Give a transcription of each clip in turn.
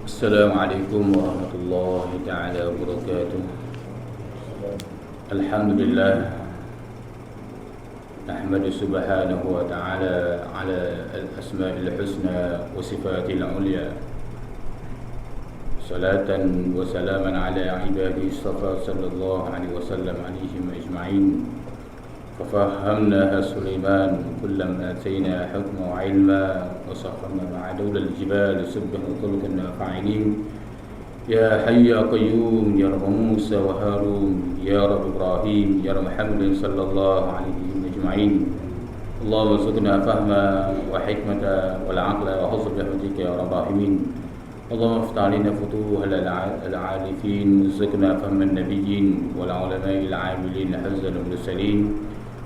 Assalamualaikum warahmatullahi ta'ala wabarakatuh. Alhamdulillah, nahmadu subhanahu wa ta'ala ala al-asma'il husna wa sifatil ulya. Salatan wa salaman ala ibadihi istafa sallallahu alaihi wasallam alaihim ajma'in. ففهمناها سليمان كلما آتينا حكما وعلما وسخرنا مع دول الجبال سبحا وكلنا فاعلين يا حي يا قيوم يا رب موسى وهارون يا رب إبراهيم يا رب محمد صلى الله عليه أجمعين اللهم ارزقنا فهما وحكمة والعقل وحفظ برحمتك يا رب الراحمين اللهم افتح علينا فتوح العارفين ارزقنا فهم النبيين والعلماء العاملين حفظ المرسلين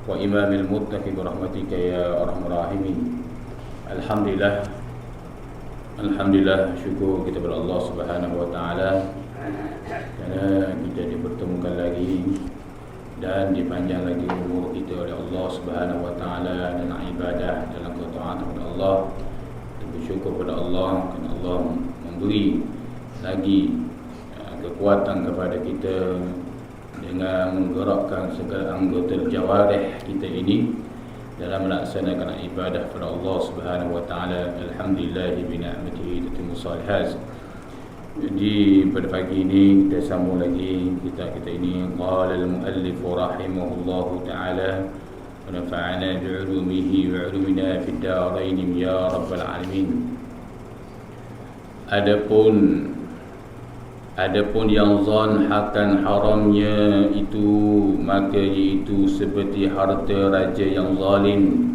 وإمام المتقين برحمتك يا أرحم الراحمين. Alhamdulillah, syukur kita kepada Allah Subhanahu wa taala kerana kita dipertemukan lagi dan dipanjang lagi umur kita oleh Allah Subhanahu wa taala dalam ibadah, dalam ketaatan kepada Allah. Kita bersyukur kepada Allah kerana Allah memberi lagi kekuatan kepada kita dengan menggerakkan segala anggota jawarih kita ini dalam melaksanakan ibadah kepada Allah Subhanahu wa taala. Alhamdulillah bi ni'matihi tatimmu shalihat. Jadi pada pagi ini kita sambung lagi kita ini qala al-muallif rahimahullahu taala wa nafa'ana bi 'ulumihi wa 'ulumina fid darain ya rabbal alamin. Adapun yang zon akan haramnya itu, maka iaitu seperti harta raja yang zalim,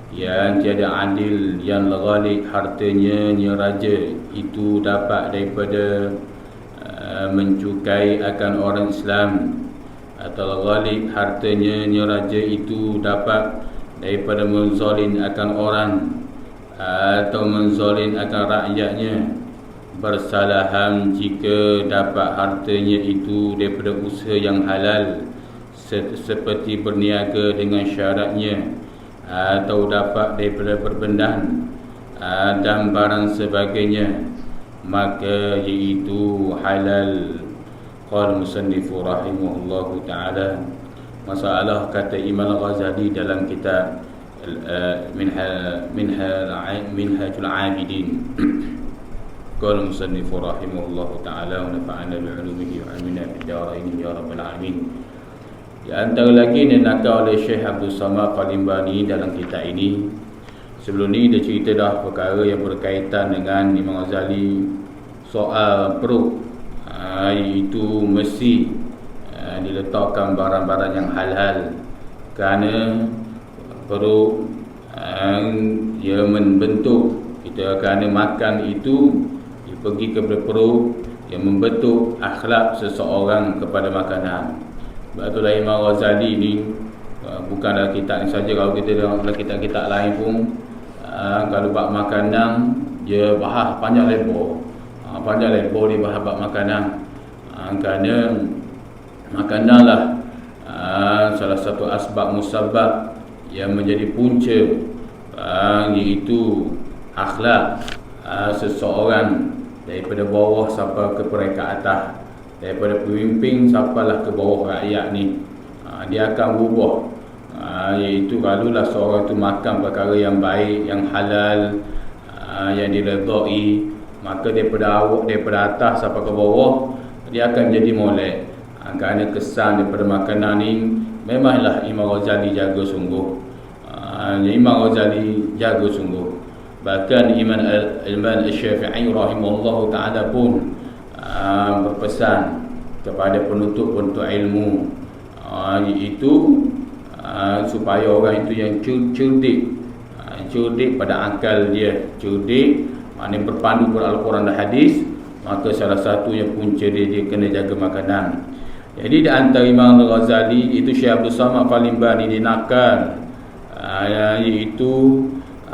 yang tiada adil, yang ghalib hartanya raja itu dapat daripada mencukai akan orang Islam, atau ghalib hartanya raja itu dapat daripada menzalim akan orang atau menzalim akan rakyatnya. Bersalahan jika dapat hartanya itu daripada usaha yang halal, seperti berniaga dengan syaratnya, atau dapat daripada perbendahan dan barang sebagainya, maka iaitu halal. Qala musannifu rahimahullahu ta'ala. Masalah kata Imam Ghazali dalam kitab Minhajul Abidin. Qala musannifu rahimahullahu ta'ala wa nafa'ana bi'ulumihi wa 'ilmina fid darain ya rabbal alamin. Di antara lagi yang dinakal oleh Syekh Abdul Samad Al-Limbani dalam kitab ini, sebelum ni dia cerita dah perkara yang berkaitan dengan Imam Ghazali soal perut, iaitu mesti diletakkan barang-barang yang halal, kerana perut ia membentuk kita, kerana makan itu pergi kepada perut yang membentuk akhlak seseorang kepada makanan. Sebab itulah Imam Ghazali ni bukanlah kitab ni saja, kalau kita tengok kitab-kitab lain pun kalau bab makanan dia bahas panjang lebar dia bahas bab makanan, kerana makananlah salah satu asbab musabab yang menjadi punca iaitu akhlak seseorang daripada bawah sampai ke peringkat atas, daripada pemimpin sampailah ke bawah rakyat ni. Dia akan berubah, iaitu kalaulah seorang tu makan perkara yang baik, yang halal, yang diredai, maka daripada atas sampai ke bawah dia akan jadi molek. Kerana kesan daripada makanan ni memanglah Imam Ghazali jaga sungguh. Imam Ghazali jaga sungguh. Bahkan Imam Al-Syafi'i rahimahullahu ta'ala pun berpesan kepada penuntut ilmu, iaitu supaya orang itu yang cerdik pada akal dia, cerdik maknanya berpandu pada Al-Quran dan hadis, maka salah satunya punca dia kena jaga makanan. Jadi di antara Imam Al-Ghazali itu Syekh Abdul Samad Al-Limbani dinakal, iaitu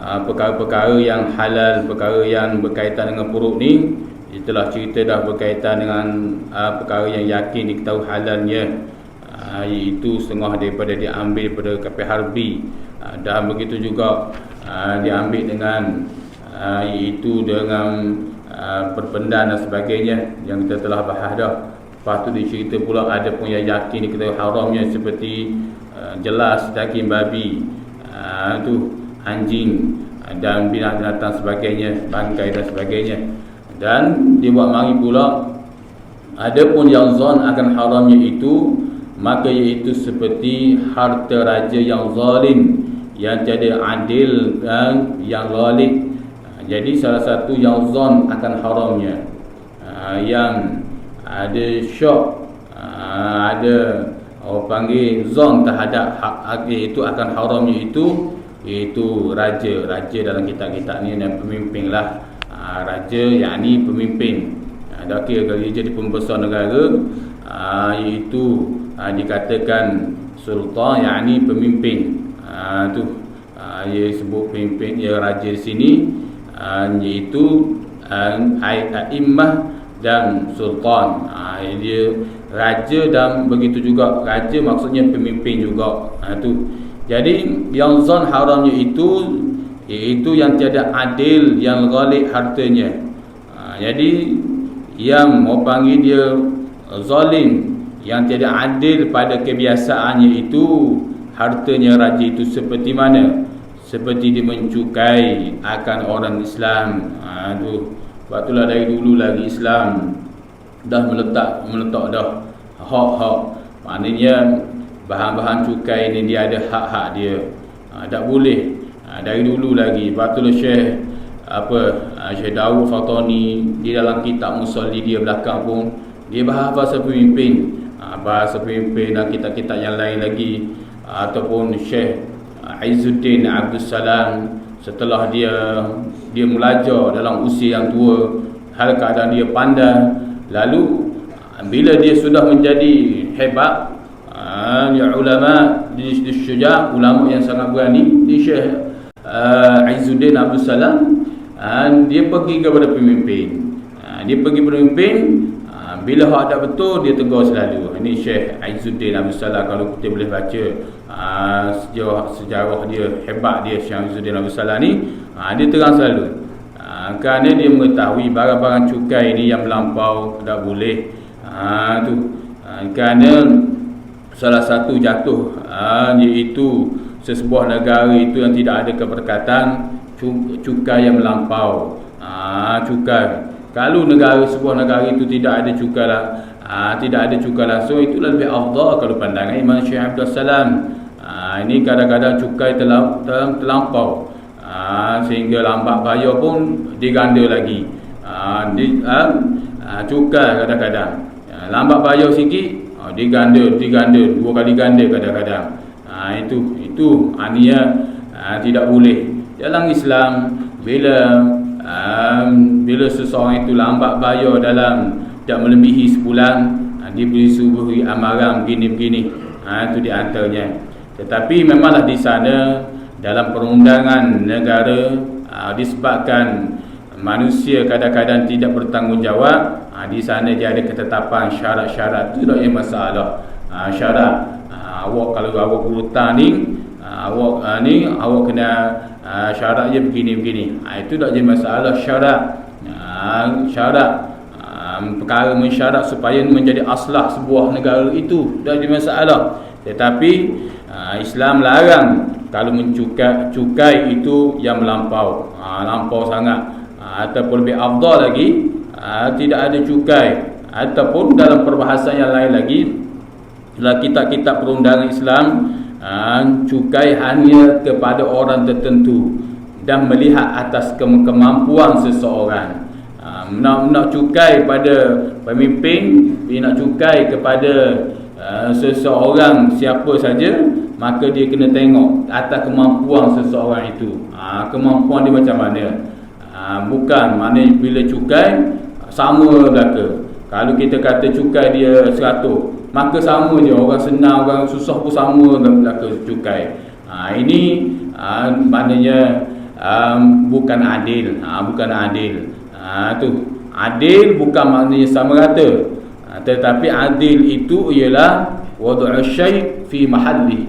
perkara-perkara yang halal, perkara yang berkaitan dengan perut ni. Itulah cerita dah berkaitan dengan perkara yang yakin diketahui halalnya, iaitu setengah daripada diambil daripada kapal harbi, dan begitu juga diambil dengan iaitu dengan perpendan dan sebagainya yang kita telah bahas dah. Lepas tu dicerita pula ada pun yang yakin diketahui haramnya seperti jelas daging babi, tu anjing dan binatang sebagainya, bangkai dan sebagainya. Dan dibuat mari pula ada pun yang zon akan haramnya itu, maka iaitu seperti harta raja yang zalim, yang tiada adil dan yang ghalib. Jadi salah satu yang zon akan haramnya, yang ada syok, ada orang panggil zon terhadap hak itu akan haramnya itu, iaitu raja dalam kitab-kitab ni dan pemimpin lah. Raja yakni pemimpin. Dah kira kalau dia jadi pembesar negara, iaitu dikatakan sultan yakni pemimpin. Tu dia sebut pemimpin, dia raja di sini, iaitu a'immah dan sultan. Dia raja dan begitu juga raja maksudnya pemimpin juga. Tu. Jadi yang zon haramnya itu iaitu yang tiada adil, yang ghalib hartanya. Jadi yang orang panggil dia zalim, yang tiada adil pada kebiasaannya itu, hartanya raja itu seperti mana? Seperti dia mencukai akan orang Islam. Tu. Sebab itulah dari dulu lagi Islam dah meletak dah hak-hak. Maknanya bahan-bahan cukai ni dia ada hak-hak dia. Tak boleh. Dari dulu lagi. Sebab itulah Syekh Daud Fatani di dalam kitab Musalli dia belakang pun dia bahas pemimpin, bahasa pemimpin dan kitab-kitab yang lain lagi. Ataupun Syekh Izzuddin Abdul Salam setelah dia belajar dalam usia yang tua, hal keadaan dia pandai, lalu bila dia sudah menjadi hebat, ya ulama di syuja', ulama yang sangat berani, di Syekh Izzuddin Abdul Salam, dia pergi kepada pemimpin. Dia pergi pemimpin, bila hak tak betul dia tegur selalu. Ini Syekh Izzuddin Abdul Salam, kalau kita boleh baca sejarah dia, hebat dia Syekh Izzuddin Abdul Salam ni, dia terang selalu. Kerana dia mengetahui barang-barang cukai ni yang melampau tak boleh. Kerana salah satu jatuh iaitu sesebuah negara itu yang tidak ada keberkatan cukai yang melampau. Cukai, kalau sebuah negara itu tidak ada cukai tidak ada cukai langsung, itu lebih afdal kalau pandangan Imam Syekh Abdul Salam. Ini kadang-kadang cukai terlampau, sehingga lambat bayar pun diganda lagi. Cukai kadang-kadang lambat bayar sikit, diganda 2 kali ganda kadang-kadang. Itu tidak boleh. Dalam Islam bila seseorang itu lambat bayar dalam tak melebihi sebulan, dia disuruhi amaran begini-begini. Itu di antaranya. Tetapi memanglah di sana dalam perundangan negara, disebabkan manusia kadang-kadang tidak bertanggungjawab, di sana dia ada ketetapan syarat-syarat. Itu tak ada masalah. Syarat awak kalau awak berhutang ni, awak kena syaratnya begini-begini. Itu tak ada masalah. Syarat perkara mensyarat supaya menjadi aslah sebuah negara itu, tak ada masalah. Tetapi Islam larang kalau mencukai itu yang melampau, lampau sangat, ataupun lebih afdal lagi tidak ada cukai. Ataupun dalam perbahasan yang lain lagi, dalam kitab-kitab perundangan Islam, cukai hanya kepada orang tertentu dan melihat atas kemampuan seseorang. Nak cukai pada pemimpin, nak cukai kepada seseorang siapa saja, maka dia kena tengok atas kemampuan seseorang itu. Kemampuan dia macam mana. Bukan maknanya bila cukai sama belaka. Kalau kita kata cukai dia 100, maka sama je, orang senang orang susah pun sama belaka cukai. Ini maknanya bukan adil. Bukan adil. Tu adil bukan maknanya sama rata, tetapi adil itu ialah wad'u syai' fi mahalli,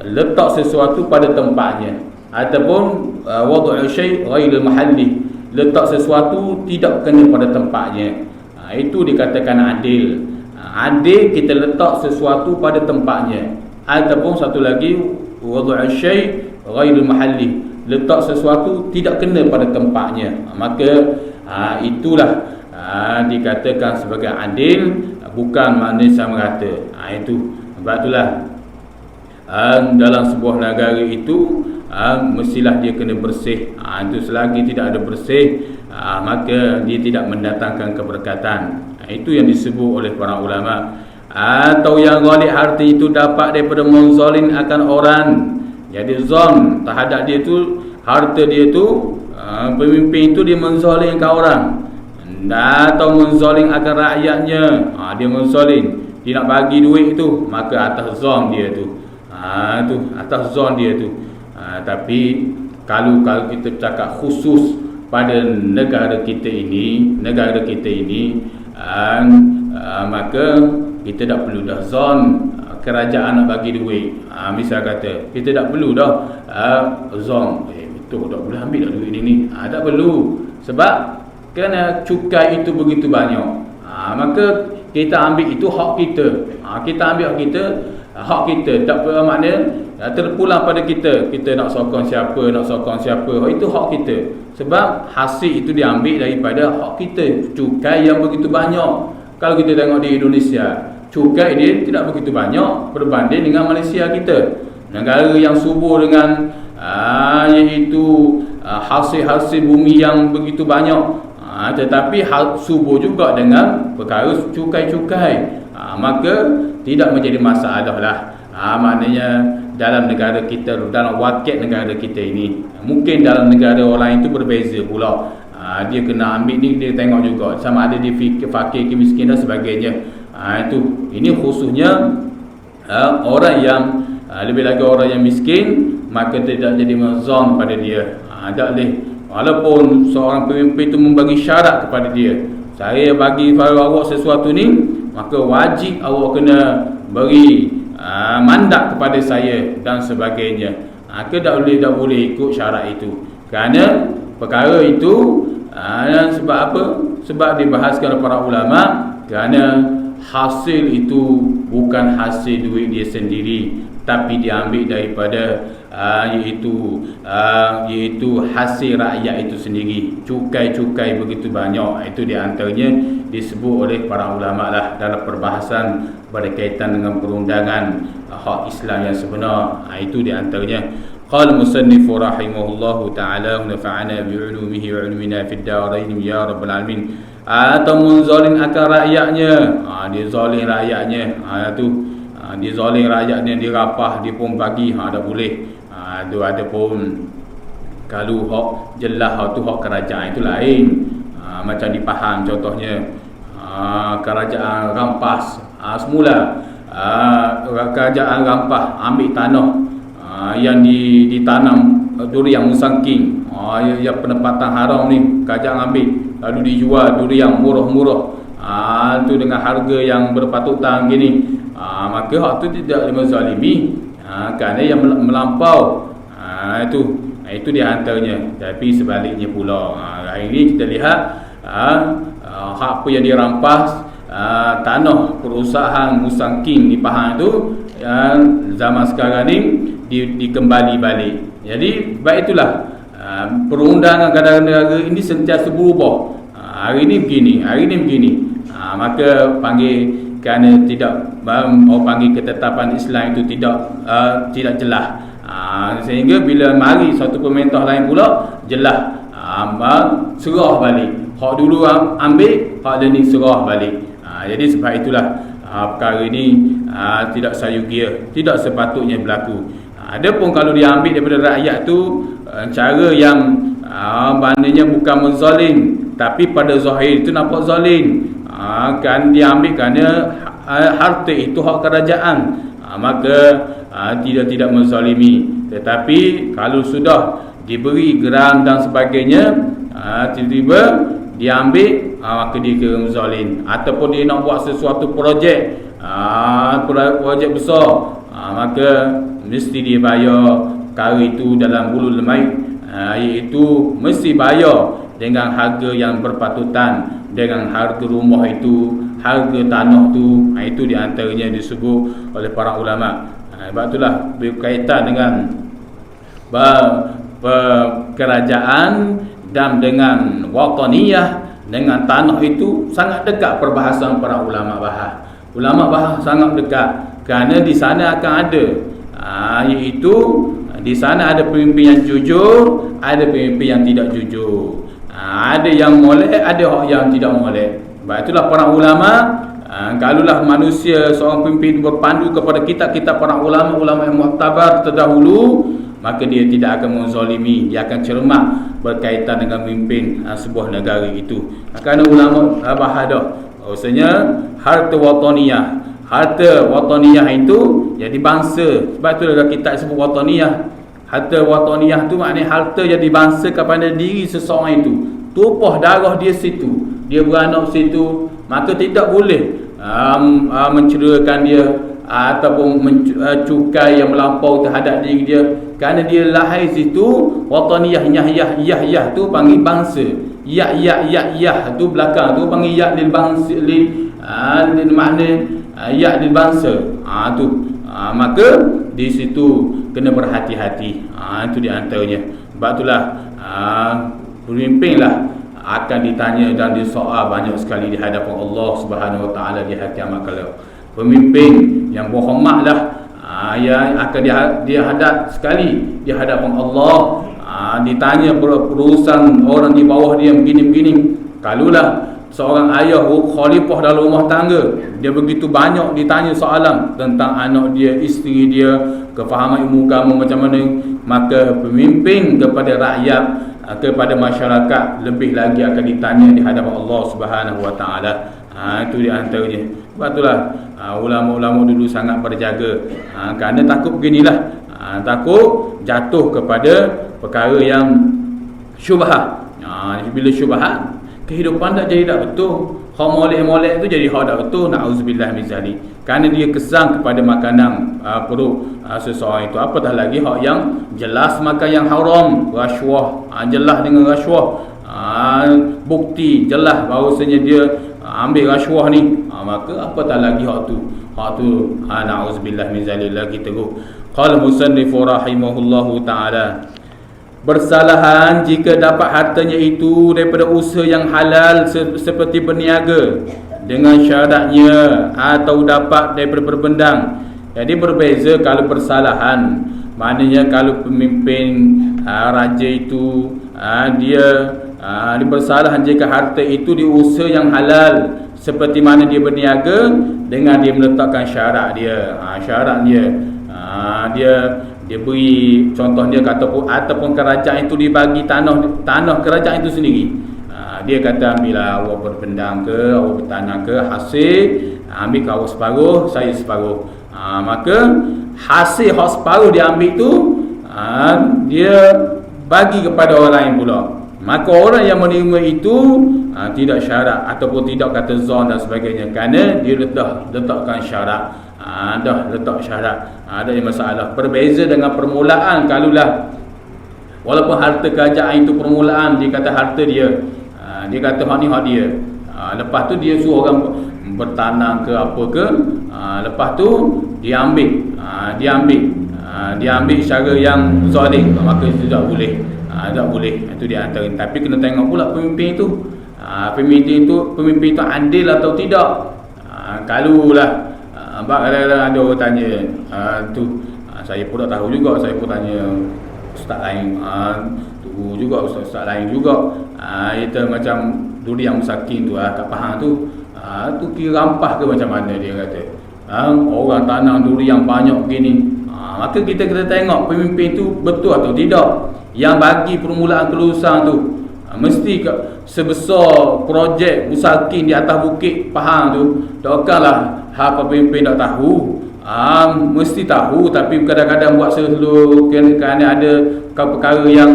letak sesuatu pada tempatnya. ataupun wad'u syai' ghairi mahalli, letak sesuatu tidak kena pada tempatnya. Itu dikatakan adil. Adil, kita letak sesuatu pada tempatnya. Ataupun satu lagi, wad'u syai' ghairi mahalli, letak sesuatu tidak kena pada tempatnya. Maka itulah dikatakan sebagai adil, bukan makna sama rata. Itu sebab itulah dalam sebuah negara itu mestilah dia kena bersih. Itu selagi tidak ada bersih, maka dia tidak mendatangkan keberkatan. Itu yang disebut oleh para ulama. Atau yang ghalib harta itu dapat daripada menzalim akan orang. Jadi zon terhadap dia tu, harta dia tu, pemimpin itu dia menzalimkan orang, atau menzalim akan rakyatnya. Dia menzalim, dia nak bagi duit tu, maka atas zon dia tu. Tu atas zon dia tu. Tapi kalau kita cakap khusus pada negara kita ini, maka kita tak perlu dah zon kerajaan nak bagi duit. Misal kata kita tak perlu dah zon, betul tak boleh ambil dah duit ni. Tak perlu, sebab kerana cukai itu begitu banyak. Maka kita ambil itu hak kita. Kita ambil hak kita, tak bermakna terpulang pada kita. Kita nak sokong siapa, itu hak kita. Sebab hasil itu diambil daripada hak kita. Cukai yang begitu banyak. Kalau kita tengok di Indonesia, cukai dia tidak begitu banyak berbanding dengan Malaysia kita, negara yang subur dengan iaitu hasil-hasil bumi yang begitu banyak, tetapi subur juga dengan perkara cukai-cukai. Maka tidak menjadi masalah lah. Maknanya dalam negara kita, dalam wakil negara kita ini, mungkin dalam negara orang itu berbeza pula. Dia kena ambil ni, dia tengok juga sama ada dia fakir ke miskin dan sebagainya. Ini khususnya orang yang lebih lagi orang yang miskin, maka tidak jadi mazam pada dia. Tak boleh, walaupun seorang pemimpin itu membagi syarat kepada dia, saya bagi pada awak sesuatu ni, maka wajib awak kena beri mandat kepada saya dan sebagainya. Tak boleh ikut syarat itu, kerana perkara itu sebab apa? Sebab dibahaskan oleh para ulama, kerana hasil itu bukan hasil duit dia sendiri, tapi diambil daripada iaitu hasil rakyat itu sendiri. Cukai-cukai begitu banyak. Itu di antaranya disebut oleh para ulama lah dalam perbahasan berkaitan dengan perundangan hak Islam yang sebenar. Itu di antaranya. Qala musannif rahimahullahu ta'ala wa nafa'ana bi 'ulumihi wa 'ulumina fid darain ya rabbal alamin. Atau menzalim akan rakyatnya. Dia zalim rakyatnya. Dia zalim rakyatnya, dia rapah, dia pun bagi. Tak boleh. Ada pun kalau hak jelas hak tu hak kerajaan itu lain. Macam dipaham contohnya kerajaan rampas. Semula kerajaan rampas ambil tanah yang ditanam durian musangking, yang penempatan haram ni kerajaan ambil, lalu dijual durian murah-murah tu dengan harga yang berpatutan gini. Maka hak tu tidak menzalimi, kerana yang melampau. Itu di antaranya. Tapi sebaliknya pula, hari ini kita lihat hak apa yang dirampas, tanah perusahaan musangking di Pahang itu, zaman sekarang ni dikembali balik. Jadi baik itulah perundangan negara ini sentiasa berubah. Hari ini begini, hari ini begini. Maka panggil, kerana tidak orang panggil ketetapan Islam itu tidak jelas. Sehingga bila mari satu pemerintah lain pula jelas, serah balik. Hak dulu ambil, hak ni serah balik. Jadi sebab itulah perkara ini tidak sayugia, tidak sepatutnya berlaku. Adapun kalau diambil daripada rakyat tu, cara yang maknanya bukan menzalim, tapi pada zahir itu nampak zalim. Kan diambil kerana harta itu hak kerajaan, maka tidak menzalimi. Tetapi kalau sudah diberi geran dan sebagainya, tiba-tiba diambil, maka dia kira menzalim. Ataupun dia nak buat sesuatu projek besar, maka mesti dia bayar perkara itu dalam bulul maid, iaitu mesti bayar dengan harga yang berpatutan dengan harga rumah itu, harga tanah tu. Itu di antaranya disebut oleh para ulama. Sebab itulah berkaitan dengan kerajaan dan dengan wataniyah, dengan tanah itu sangat dekat perbahasan para ulama bahas. Ulama bahas sangat dekat kerana di sana akan ada iaitu di sana ada pemimpin yang jujur, ada pemimpin yang tidak jujur. Ada yang molek, ada yang tidak molek. Sebab itulah para ulama, kalaulah manusia seorang pemimpin berpandu kepada kitab-kitab para ulama yang mu'tabar terdahulu, maka dia tidak akan menzalimi, dia akan cermat berkaitan dengan memimpin sebuah negara itu. Kerana ulama bahas dah bahawasanya harta wataniyah itu jadi bangsa. Sebab tu dalam kitab sebut wataniyah. Harta wataniyah tu maknanya harta jadi bangsa kepada diri seseorang itu. Tumpah darah dia situ, dia beranak situ, maka tidak boleh mencederakan dia ataupun cukai yang melampau terhadap diri dia. Kerana dia lahir situ, wataniyah yah tu panggil bangsa. Ya tu belakang tu panggil ya lil bangsa, lil makna ya lil bangsa. Maka di situ kena berhati-hati. Itu di antaranya. Sebab itulah pemimpinlah akan ditanya dan disoal banyak sekali di hadapan Allah Subhanahu Wa Taala di hari kiamat kelak. Pemimpin yang berhormatlah yang akan dihadap sekali di hadapan Allah, ditanya berurusan orang di bawah dia begini-begini. Kalulah seorang ayah khalifah dalam rumah tangga, dia begitu banyak ditanya soalan tentang anak dia, isteri dia, kefahaman ilmu agama macam mana, maka pemimpin kepada rakyat, kepada masyarakat lebih lagi akan ditanya di hadapan Allah Subhanahu Wa Taala. Itu di antaranya. Sebab itulah ulama-ulama dulu sangat berjaga, kerana takut beginilah, takut jatuh kepada perkara yang syubhat. Bila syubhat, kehidupan tak jadi tak betul. Hak molek-molek tu jadi hak tak betul. Na'udzubillah min zalik. Kerana dia kesan kepada makanan perut seseorang itu. Apatah lagi hak yang jelas makan yang haram, rasuah, jelas dengan rasuah, bukti jelas bahawasanya dia ambil rasuah ni, maka apatah lagi hak tu. Na'udzubillah min zalik lagi teruk. Qala musannif rahimahullahu ta'ala, bersalahan jika dapat hartanya itu daripada usaha yang halal seperti berniaga dengan syaratnya, atau dapat daripada berbendang. Jadi berbeza kalau bersalahan. Maknanya kalau pemimpin raja itu dia bersalahan jika harta itu di usaha yang halal, seperti mana dia berniaga dengan dia meletakkan syarat dia. Syarat dia beri contoh dia kata ataupun kerajaan itu dibagi tanah kerajaan itu sendiri. Dia kata ambillah awak berbendang ke, awak bertanam ke, hasil ambil awak separuh, saya separuh. Maka hasil hak separuh dia ambil tu dia bagi kepada orang lain pula. Maka orang yang menerima itu tidak syarat ataupun tidak kata zon dan sebagainya, kerana dia letakkan syarat. Dah letak syarat. Ada masalah. Berbeza dengan permulaan. Kalulah walaupun harta kerajaan itu permulaan, dia kata harta dia, dia kata hak ni hak dia. Lepas tu dia suruh orang bertanam ke apa ke, lepas tu dia ambil secara yang zalim, maka itu tak boleh. Tak boleh. Itu di antara. Tapi kena tengok pula pemimpin itu. Pemimpin itu adil atau tidak. Kalulah kadang-kadang ada orang tanya saya pun tak tahu juga, saya pun tanya ustaz lain, tu juga ustaz lain juga, itu macam duri yang musakin tu kat Pahang tu, tu kira rampah ke macam mana dia kata. Orang tanam duri yang banyak begini. Maka kita tengok pemimpin tu betul atau tidak. Yang bagi permulaan kelulusan tu mesti sebesar projek musakin di atas bukit Pahang tu, takkanlah apa pemimpin tak tahu. Mesti tahu, tapi kadang-kadang buat selalu kerana ada perkara yang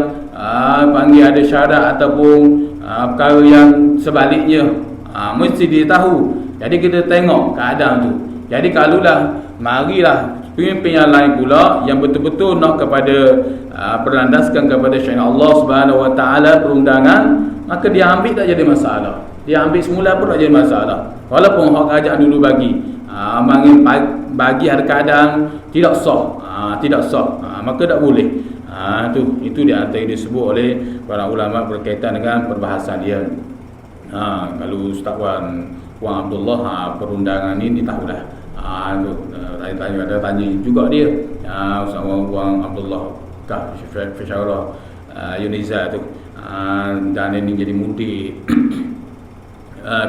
panggil ada syarat ataupun perkara yang sebaliknya, mesti dia tahu. Jadi kita tengok keadaan tu. Jadi kalulah marilah pemimpin yang lain pula yang betul-betul nak kepada berlandaskan kepada syariat Allah Subhanahu Wa Taala perundangan, maka dia ambil tak jadi masalah. Dia ambil semula pun tak jadi masalah. Walaupun hak ajak dulu bagi, bagi ada keadaan tidak sah, maka tak boleh. Itu di antara yang disebut oleh para ulama berkaitan dengan perbahasan dia. Kalau Ustaz Wan Abdullah perundangan ini tahulah. Ada tanya juga dia. Ustaz Wan Abdullah Fisyaurah Yuniza tu. Dan ini jadi mudi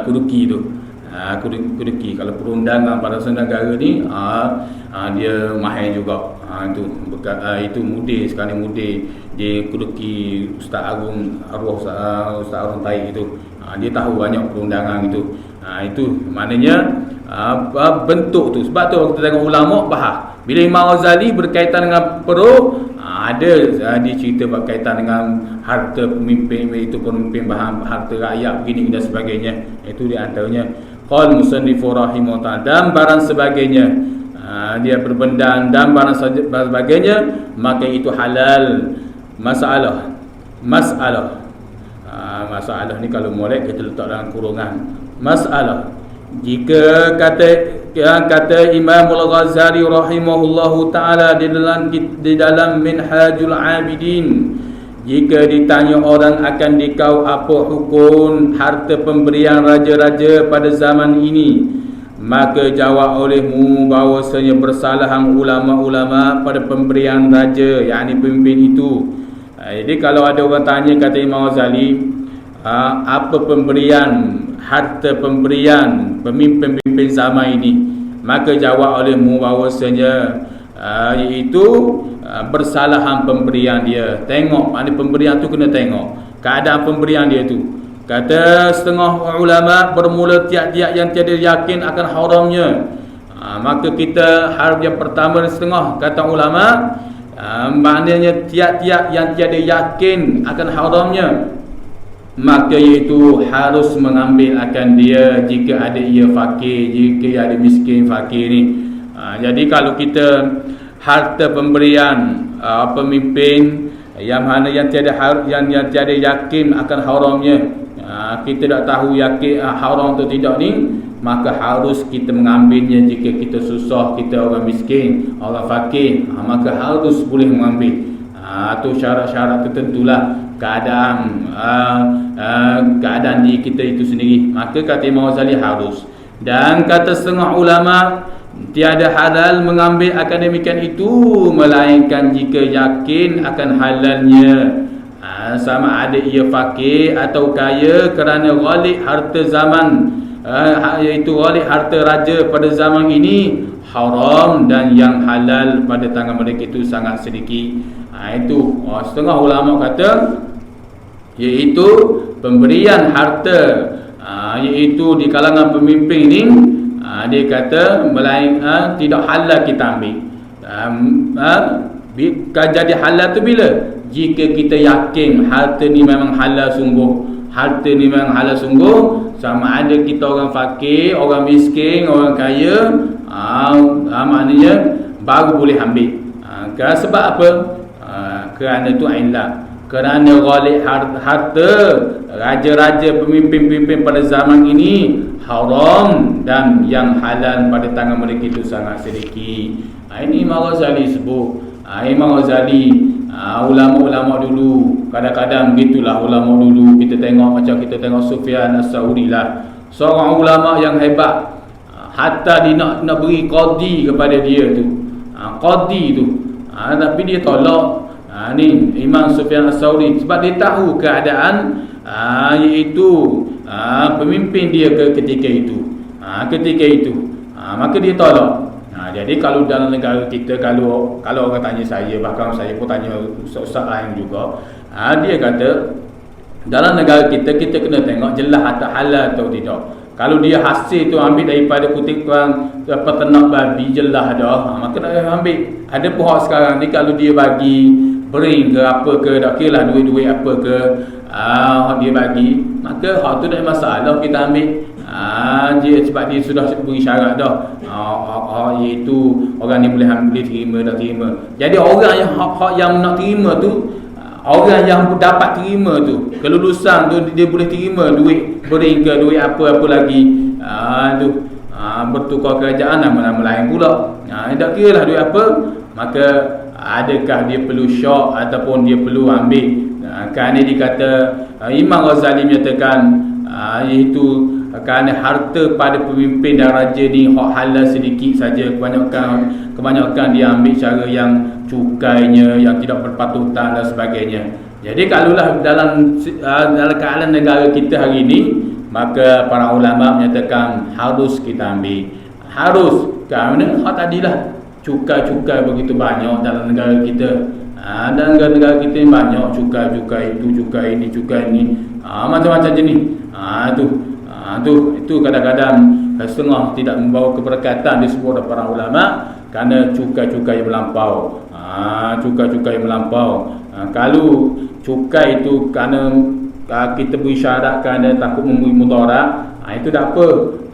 Kuduki tu. Kuduki kalau perundangan pada negara ni dia mahir juga. Itu mudi sekali mudi di Kuduki Ustaz Agung arwah Ustaz Arun Tai itu. Dia tahu banyak perundangan itu. Itu maknanya bentuk tu. Sebab tu kita tengok ulama bahas bila Imam Ghazali berkaitan dengan perut, ada dia cerita berkaitan dengan harta pemimpin, itu pemimpin bahan harta rakyat begini dan sebagainya. Itu di antaranya qal musannifu rahimahullah dan barang sebagainya. Dia berbendang dan barang sebagainya, maka itu halal. Masalah ni kalau molek kita letak dalam kurungan. Masalah jika kata Imam Al-Ghazali rahimahullahu taala di dalam Minhajul Abidin, jika ditanya orang akan dikau apa hukum harta pemberian raja-raja pada zaman ini, maka jawab olehmu bahawasanya bersalahan ulama-ulama pada pemberian raja, yakni pemimpin itu. Jadi kalau ada orang tanya kata Imam Ghazali, apa pemberian harta pemberian pemimpin-pemimpin zaman ini, maka jawab olehmu bahawasanya iaitu bersalahan pemberian dia. Tengok mana pemberian tu, kena tengok keadaan pemberian dia tu. Kata setengah ulama bermula tiap-tiap yang tiada yakin akan haramnya, maka kita harap yang pertama setengah kata ulama, maknanya tiap-tiap yang tiada yakin akan haramnya, maka iaitu harus mengambil akan dia jika ada ia fakir, jika ada miskin fakir ni. Jadi kalau kita harta pemberian pemimpin yang mana yang tiada yakin akan haramnya, kita tak tahu yakin haram atau tidak ni, maka harus kita mengambilnya. Jika kita susah, kita orang miskin, orang fakir, maka harus boleh mengambil. Itu syarat-syarat tertentulah keadaan diri kita itu sendiri. Maka kata Imam Ghazali harus. Dan kata setengah ulama, tiada halal mengambil akan demikian itu, melainkan jika yakin akan halalnya, sama ada ia fakir atau kaya, kerana ghalib harta zaman, iaitu ghalib harta raja pada zaman ini haram, dan yang halal pada tangan mereka itu sangat sedikit. Itu setengah ulama kata iaitu pemberian harta, iaitu di kalangan pemimpin ini, dia kata melainkan tidak halal kita ambil. Jadi halal tu bila? Jika kita yakin harta ni memang halal sungguh. Harta ni memang halal sungguh, sama ada kita orang fakir, orang miskin, orang kaya, maknanya baru boleh ambil. Sebab apa? Kerana tu ilah, kerana ghalib harta raja-raja, pemimpin-pemimpin pada zaman ini haram, dan yang halal pada tangan mereka itu sangat sedikit. Ini Imam Ghazali sebut. Imam Ghazali, ulama-ulama dulu kadang-kadang begitulah. Ulama dulu kita tengok macam kita tengok Sufyan As-Sauri lah, seorang ulama yang hebat, hatta dia nak beri qadi kepada dia tu, qadi tu, tapi dia tolak. Ni Imam Sufyan As-Sauri, sebab dia tahu keadaan iaitu pemimpin dia ketika itu, maka dia tolak. Jadi kalau dalam negara kita, kalau orang tanya saya, bahkan saya pun tanya ustaz lain juga, dia kata dalam negara kita kena tengok jelas atau halal atau tidak. Kalau dia hasil tu ambil daripada kutipan peternak babi, jelas dah, maka nak ambil. Ada pihak sekarang ni kalau dia bagi bering ke apa ke, tak kira lah duit-duit apa ke, dia bagi, maka hak tu tak ada masalah, kita ambil. dia sebab dia sudah beri syarat dah. Iaitu orang ni boleh terima, tak terima. Jadi orang yang hak yang nak terima tu, orang yang dapat terima tu, kelulusan tu, dia boleh terima duit beringa, duit apa-apa lagi. Bertukar kerajaan nama-nama lain pula. Tak kira lah duit apa. Maka adakah dia perlu syok ataupun dia perlu ambil? Kerana dikata Imam Ghazali menyatakan iaitu kerana harta pada pemimpin dan raja ni hak halal sedikit saja, kebanyakan dia ambil cara yang cukainya, yang tidak berpatutan dan sebagainya. Jadi kalaulah dalam keadaan negara kita hari ini, maka para ulama menyatakan harus kita ambil. Harus, kerana hak tadilah cukai-cukai begitu banyak dalam negara kita. Dan negara kita ni banyak cukai itu, cukai ini, macam-macam jenis. Itu kadang-kadang setengah tidak membawa keberkatan disebut oleh para ulama kerana cukai-cukai yang melampau. Cukai-cukai yang melampau. Kalau cukai itu kerana kita beri syarat kerana takut memberi mudarat, itu tak apa.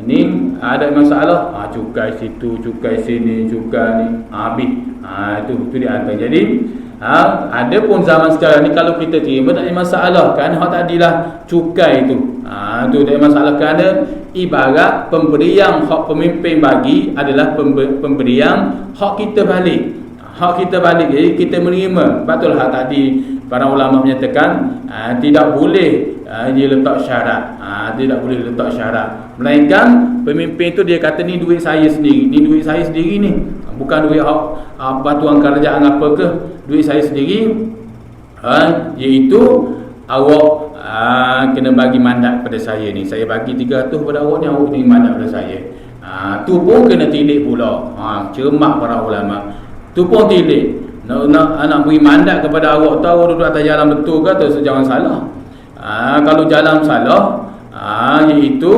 Ini ada masalah, cukai situ, cukai sini, cukai ni, habis. Itu dia antara. Jadi ada pun zaman sekarang ni kalau kita terima tak ada masalah, kerana hak tadilah cukai itu. Itu tak ada masalah, kerana ibarat pemberian hak pemimpin bagi adalah pemberian hak kita balik. Hak kita balik, jadi kita menerima. Betul hak tadi para ulama menyatakan tidak boleh dia letak syarat. Tidak boleh letak syarat. Melainkan pemimpin itu dia kata ni duit saya sendiri, ni duit saya sendiri ni. Bukan duit batuan kerajaan apa ke, duit saya sendiri. Iaitu awak kena bagi mandat pada saya ni. Saya bagi 300 pada awak ni, awak kena mandat pada saya. Tu pun kena tilik pula. Cermat para ulama. Tu pun tilik. Nak beri mandat kepada awak, tahu awak duduk atas jalan betul ke atau jangan salah. Kalau jalan salah, iaitu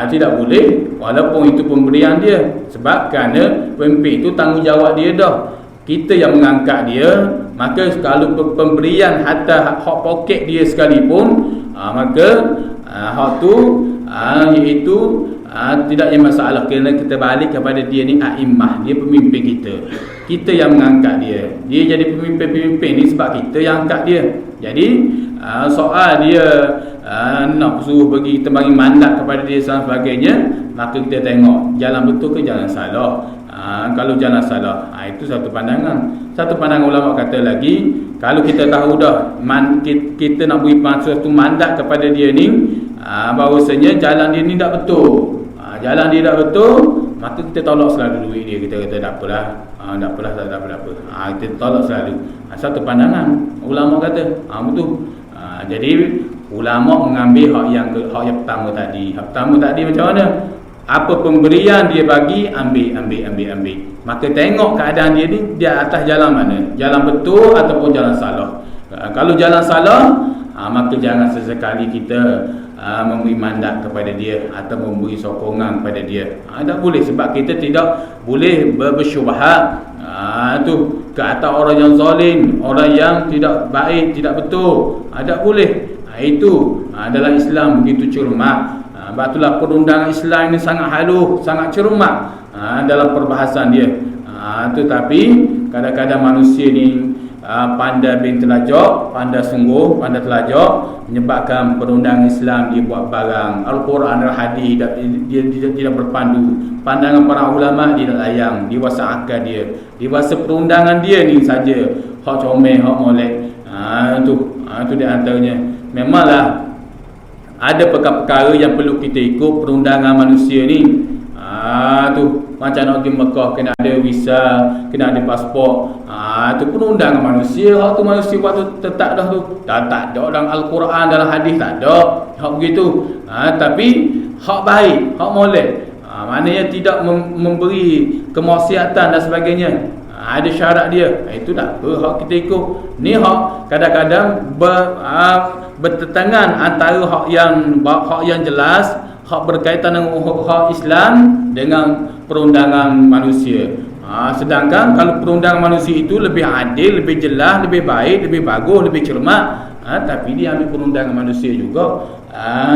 tidak boleh, walaupun itu pemberian dia. Sebab kerana pemimpin itu tanggungjawab dia dah. Kita yang mengangkat dia. Maka kalau pemberian hatta hak poket dia sekalipun, maka hak tu iaitu tidak ada masalah, kerana kita balik kepada dia ni a'immah, dia pemimpin kita. Kita yang mengangkat dia. Dia jadi pemimpin ni sebab kita yang angkat dia. Jadi soal dia nak suruh kita bagi mandat kepada dia dan sebagainya, maka kita tengok jalan betul ke jalan salah. Kalau jalan salah, itu satu pandangan. Satu pandangan ulama kata lagi, kalau kita tahu dah kita nak beri suatu mandat kepada dia ni, bahawasanya jalan dia ni tak betul. Jalan dia tak betul, maka kita tolak selalu duit dia. Kita kata tak apalah, tak apa. Kita tolak selalu. Satu pandangan ulama kata, betul. Jadi ulama mengambil hak yang pertama tadi. Hak pertama tadi macam mana? Apa pemberian dia bagi, ambil. Maka tengok keadaan dia ni, dia atas jalan mana? Jalan betul ataupun jalan salah. Kalau jalan salah, maka jangan sesekali kita memberi mandat kepada dia atau memberi sokongan kepada dia. Tak boleh, sebab kita tidak boleh bersyubhat tu ke atas orang yang zalim, orang yang tidak baik, tidak betul. Tak boleh. Itu dalam Islam begitu cermat. Sebab itulah perundangan Islam ini sangat halus, sangat cermat dalam perbahasan dia. Tetapi kadang-kadang manusia ni pandai bin telajak, pandai sungguh, pandai telajak, menyebabkan perundangan Islam dia buat barang. Al-Quran dan hadis dia tidak berpandu. Pandangan para ulama dia tak layang, dia wasa akal dia. Dia wasa perundangan dia ni saja hak comel, hak molek. Itu di antaranya. Memanglah ada perkara-perkara yang perlu kita ikut perundangan manusia ni. Tu macam nak pergi Mekah kena ada visa, kena ada pasport. Tu perundangan manusia. Hak tu manusia buat tu tetap dah tu. Tak ada dalam Al-Quran, dalam hadis tak ada hak begitu. Tapi hak baik, hak molek, maknanya tidak memberi kemaksiatan dan sebagainya. Ada syarat dia. Itu tak apa, hak kita ikut. Ni hak kadang-kadang bertentangan antara hak yang jelas, hak berkaitan dengan hak Islam dengan perundangan manusia. Sedangkan kalau perundangan manusia itu lebih adil, lebih jelas, lebih baik, lebih bagus, lebih cermat, tapi dia ambil perundangan manusia juga,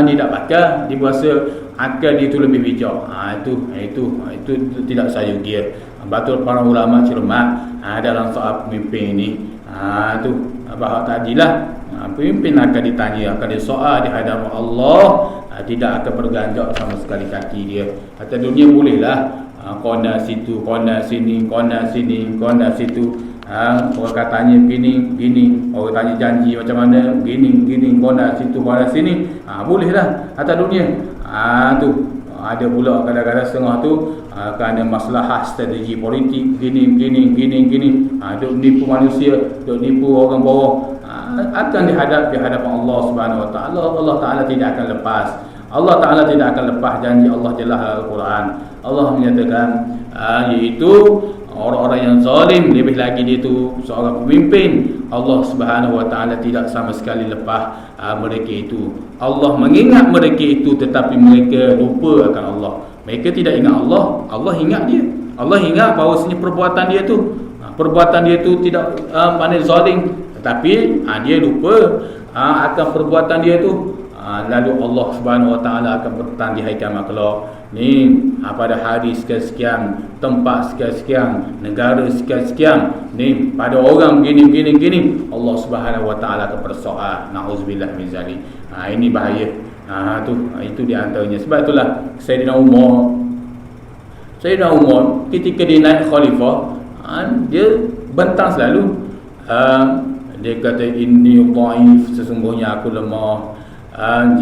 dia tak pakai, dia berasa akal dia tu lebih bijak. Itu tidak sayugia. Betul para ulama cermat dalam soal pemimpin ini. Tu bahak tadilah pemimpin akan ditanya, akan disoal di hadapan Allah, tidak akan berganjak sama sekali kaki dia. Kata dunia bolehlah kona situ, kona sini, kona sini, kona situ. Orang katanya begini, orang tanya janji macam mana, begini, kona situ, kona sini. Bolehlah atas dunia. Tu ada pula kadang-kadang setengah tu kerana masalah strategi politik, gini. Duk nipu manusia, duk nipu orang bawah, akan dihadap di hadapan Allah Subhanahu Wa Taala. Allah Taala tidak akan lepas. Allah Taala tidak akan lepas janji Allah jelas dalam Al-Quran. Allah menyatakan iaitu orang-orang yang zalim, lebih lagi dia tu seorang pemimpin, Allah Subhanahu Wa Taala tidak sama sekali lepas mereka itu. Allah mengingat mereka itu, tetapi mereka lupa akan Allah. Mereka tidak ingat Allah, Allah ingat dia. Allah ingat bahawasanya perbuatan dia tu tidak pandai zalim, tetapi dia lupa akan perbuatan dia tu. Lalu Allah Subhanahu Wa Taala akan bertanya di hari kiamat kelak ni, pada hari sekian-sekian, tempat sekian-sekian, negara sekian-sekian ni, pada orang gini, Allah Subhanahu Wa Taala akan bersoal. Nauzubillah min zalik. Ini bahaya. Itu di antaranya. Sebab itulah Sayyidina Umar ketika dia naik khalifah, dia bentang selalu. Dia kata inni dhaif, sesungguhnya aku lemah.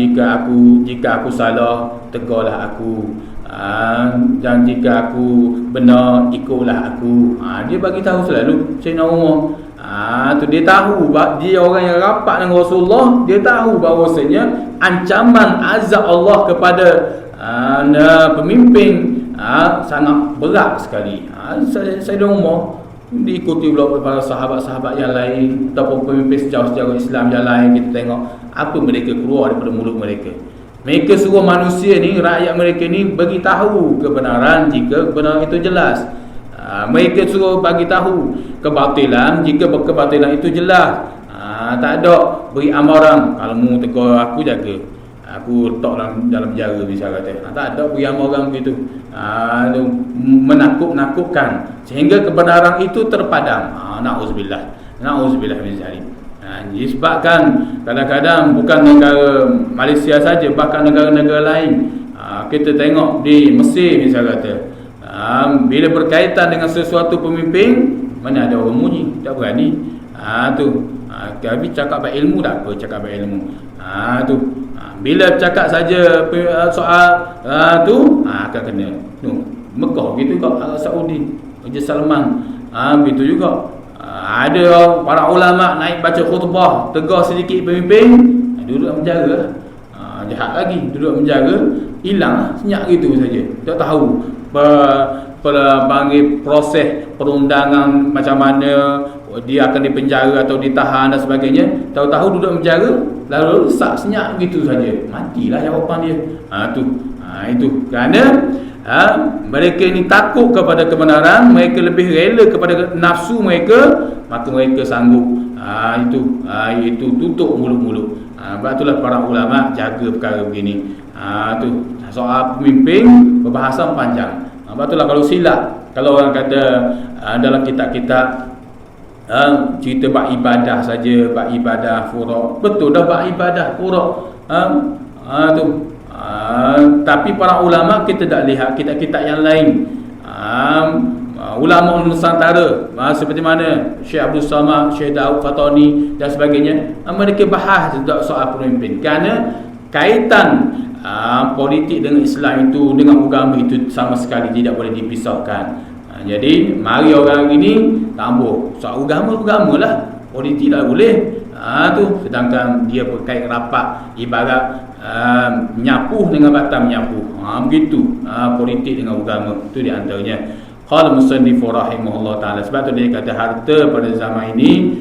Jika aku salah, tegurlah aku. Dan jika aku benar, ikutlah aku. Dia bagi tahu selalu Sayyidina Umar. Tu dia tahu, dia orang yang rapat dengan Rasulullah, dia tahu bahawasanya ancaman azab Allah kepada pemimpin sangat berat sekali. Sayyidina Umar diikuti pula para sahabat-sahabat yang lain ataupun pemimpin sejarah Islam yang lain. Kita tengok apa mereka keluar daripada mulut mereka. Mereka suruh manusia ni, rakyat mereka ni beritahu kebenaran jika kebenaran itu jelas. Mereka suruh bagi tahu kebatilan jika kebatilan itu jelas. Tak ada beri amaran, kalau mu tegur aku jaga, aku letak dalam penjara misalnya kata. Tak ada beri amaran begitu. Menakut-nakutkan sehingga kebenaran itu terpadam. Na'udzubillah min zalik. Disebabkan kadang-kadang bukan negara Malaysia saja, bahkan negara-negara lain. Kita tengok di Mesir misalnya kata, bila berkaitan dengan sesuatu pemimpin, mana ada orang munyi, tak berani. Kami cakap baik ilmu tak apa, cakap baik ilmu. Bila cakap saja soal tu akan kena. Mekah gitu juga, Saudi, Raja Salman, begitu juga. Ada para ulama naik baca khutbah, tegur sedikit pemimpin, duduk dalam penjara. Jahat lagi, duduk dalam penjara, hilang senyap gitu saja. Tak tahu panggil proses perundangan macam mana, dia akan dipenjara atau ditahan dan sebagainya. Tahu-tahu duduk penjara, lalu sak senyap gitu saja, matilah jawapan dia. Itu kerana mereka ni takut kepada kebenaran, mereka lebih rela kepada nafsu mereka, maka mereka sanggup itu tutup mulut-mulut. Sebab itulah para ulama jaga perkara begini. Tu soal pemimpin perbahasan panjang. Sebab itulah kalau silap, kalau orang kata dalam kitab-kitab cerita bab ibadah saja, bab ibadah furuk, betul dah bab ibadah furuk. Tapi para ulama kita tak lihat kitab-kitab yang lain. Ulama Nusantara seperti mana Syekh Abdul Samad, Syekh Daud Fatani dan sebagainya, mereka bahas soal pemimpin kerana kaitan politik dengan Islam itu, dengan agama itu sama sekali tidak boleh dipisahkan. Jadi mari orang ini tambah soal agama lah, politik tak boleh. Sedangkan dia berkait rapat, ibarat menyapuh dengan batam menyapuh. Begitu politik dengan agama, itu di antaranya. Qala musannif rahimahullah taala. Sebab tu dia kata harta pada zaman ini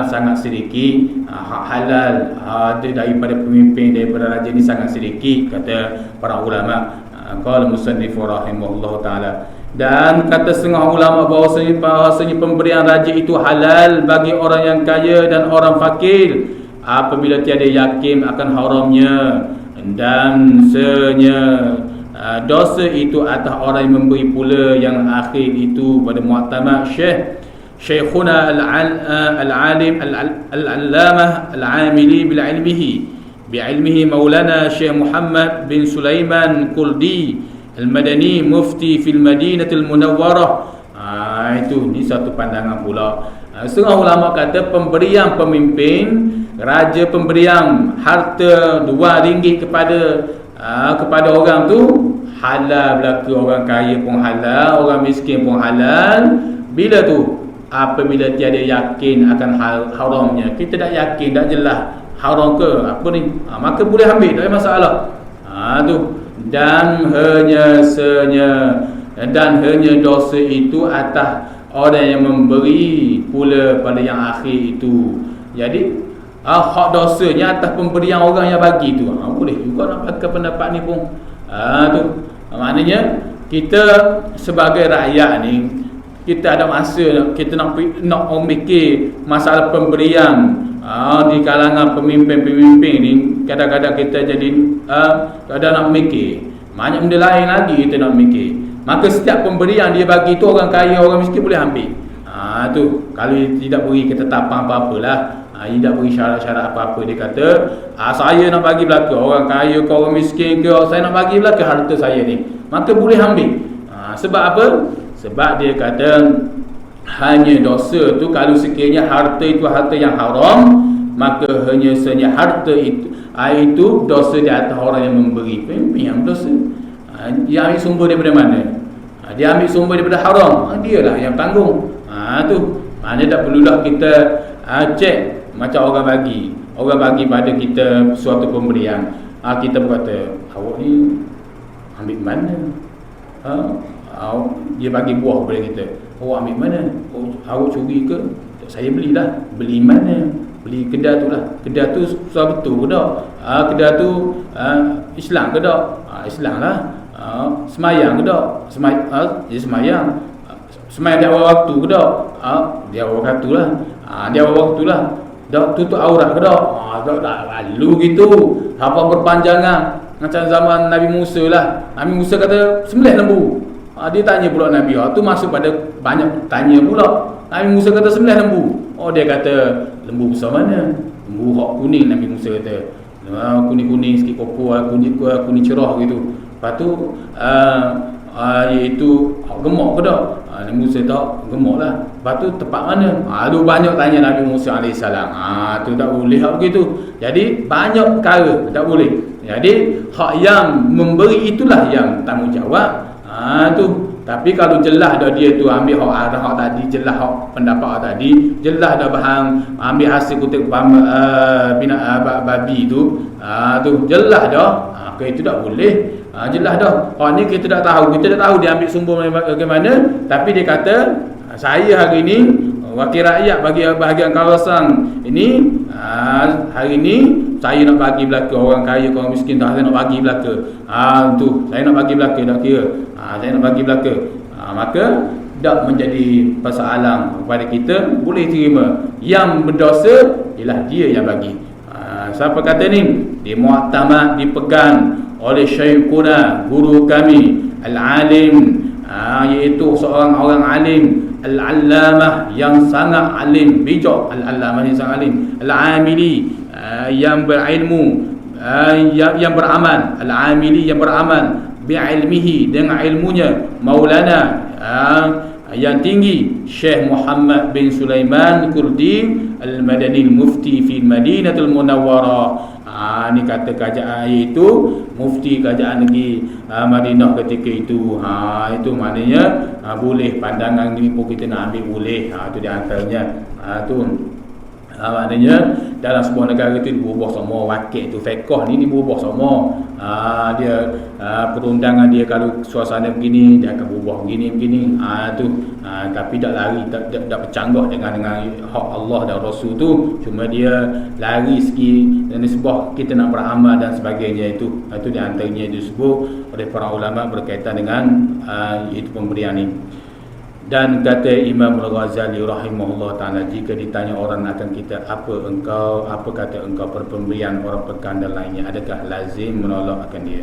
sangat sedikit, halal ada daripada pemimpin, daripada raja ni sangat sedikit, kata para ulama. Qala musannif rahimahullah taala. Dan kata setengah ulama bahawasanya pemberian raja itu halal bagi orang yang kaya dan orang fakir apabila tiada yakin akan haramnya. dan dosa itu atas orang yang memberi pula yang akhir itu pada muktamad Syekhuna al-alim al-allamah al-amili bi'ilmihi Maulana Syekh Muhammad bin Sulaiman Kurdi al-Madani mufti fil Madinatul Munawwarah. Itu ni satu pandangan pula. Setengah ulama kata pemberian pemimpin, raja pemberian harta RM2 kepada orang tu halal berlaku. Orang kaya pun halal, orang miskin pun halal. Bila tu? Apabila tiada yakin akan haramnya. Kita tak yakin, tak jelas haram ke apa ni, maka boleh ambil, tak ada masalah. Tu dan hanya dosa itu atas orang yang memberi pula pada yang akhir itu. Jadi hak dosanya atas pemberian orang yang bagi tu. Boleh juga nak pakai pendapat ni pun. Tu maknanya kita sebagai rakyat ni, kita ada masa kita nak mikir masalah pemberian di kalangan pemimpin-pemimpin ni. Kadang-kadang kita jadi kadang nak mikir banyak benda lain lagi kita nak mikir. Maka setiap pemberian dia bagi tu orang kaya, orang miskin boleh ambil. Tu kalau tidak beri ketetapan apa-apalah, tidak beri syarat-syarat apa-apa, dia kata saya nak bagi belaka orang kaya ke orang miskin ke, saya nak bagi belaka harta saya ni, maka boleh ambil. Sebab apa? Sebab dia kata hanya dosa tu kalau sekiranya harta itu harta yang haram, maka hanya saja harta itu dosa di atas orang yang memberi. Pemimpin yang dosa. Dia ambil sumber daripada mana? Dia ambil sumber daripada haram, dialah yang tanggung. Tu maknanya tak perlulah kita cek macam orang bagi pada kita suatu pemberian. Kita berkata awak ni ambil mana? Dia bagi buah kepada kita, awak ambil mana? Awak curi ke? Saya belilah. Beli mana? Beli kedai tu lah. Kedai tu susah betul ke tak? Kedai tu Islam ke tak? Islam lah. Semayang ke tak? Dia semayang. Semayang di awal waktu ke tak? Di awal waktu lah. Di awal waktu lah. Dah tutup aurat ke tak? Tak lalu gitu. Apa berpanjangan macam zaman Nabi Musa lah. Nabi Musa kata sembelih lembu. Dia tanya pula Nabi, tu masuk pada banyak tanya pula. Nabi Musa kata sembelih lembu. Dia kata lembu besar mana? Lembu hak kuning. Nabi Musa kata kuning-kuning sikit kokoh, kuning cerah gitu. Lepas tu iaitu gemuk ke tak? Nabi Musa tak gemuk lah. Lepas tu tepat mana? Ada banyak tanya Nabi Musa AS. Tu tak boleh hak begitu. Jadi banyak perkara tak boleh. Jadi hak yang memberi itulah yang tanggungjawab. Tu tapi kalau jelas dah dia tu ambil hak tadi, jelas hak pendapat tadi, jelas dah bahan ambil hasil kutip babi tu, tu jelas dah, itu tak boleh. Jelas dah. Ni kita tak tahu dia ambil sumber bagaimana, tapi dia kata saya hari ni wakil rakyat bagi bahagian kawasan ini, hari ni saya nak bagi belaka orang kaya, orang miskin tak, saya nak bagi belaka. Tu saya nak bagi belaka, tak kira. Saya nak bagi belaka. Maka tak menjadi persoalan kepada kita, boleh terima. Yang berdosa ialah dia yang bagi. Siapa kata ni? Di muktamad dipegang oleh Syekhuna, guru kami, al-alim, iaitu seorang orang alim, al-allamah yang sangat alim, bijak, al-allamah yang sangat alim, al-amili yang berilmu, yang beramal, al-amili yang beramal, bi'ilmihi dengan ilmunya, Maulana yang tinggi, Syekh Muhammad bin Sulaiman Kurdi al-Madani mufti fi Madinatul Munawwarah. Ni kata kerajaan itu mufti kerajaan negeri Madinah ketika itu. Itu maknanya boleh pandangan ni pun kita nak ambil boleh. Itu di antaranya. Tu maknanya dalam sebuah negara itu berubah semua wakil tu, fiqh ni berubah semua. Dia perundangan dia kalau suasana begini dia akan berubah begini. Tapi tak lari, tak bercanggah dengan hak Allah dan Rasul tu. Cuma dia lari segi dan sebab kita nak beramal dan sebagainya itu. Itu di antaranya disebut oleh para ulama berkaitan dengan itu pemberian ni. Dan kata Imam Al-Ghazali rahimahullah ta'ala, jika ditanya orang akan kita, apa kata engkau perpemberian orang pekan dan lainnya, adakah lazim menolak akan dia?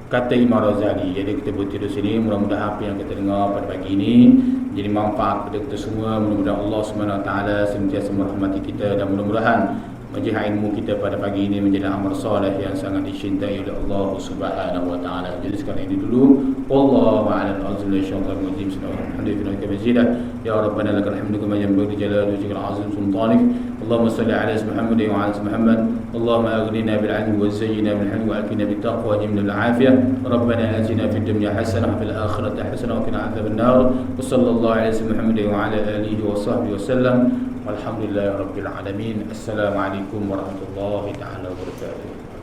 Kata Imam Al-Ghazali. Jadi kita berhenti di sini. Mudah-mudahan apa yang kita dengar pada pagi ini jadi manfaat kepada kita semua. Mudah-mudahan Allah SWT sentiasa merahmati kita, dan mudah-mudahan majlis ilmu kita pada pagi ini menjadi amal soleh yang sangat dicintai oleh Allah Subhanahu wa taala. Jadi sekarang ini dulu, wallahu a'lam bishawab. Alhamdulillah mazidah. Ya Rabbana lakal hamdu kama yanbaghi li jalali wajhikal azim sultanik. Allahumma salli ala Muhammad wa ala Muhammad. Allahumma aghnina bil 'ilmi wa zayyina bil hilmi wa akina bit taqwa wa jimna bil 'afiyah. Rabbana atina fid dunya hasanah wa fil akhirati hasanah wa qina adzaban nar. Wa sallallahu ala Muhammad wa ala alihi wa sahbihi wasallam. Walhamdulillahirabbil alamin. Assalamualaikum warahmatullahi taala wabarakatuh.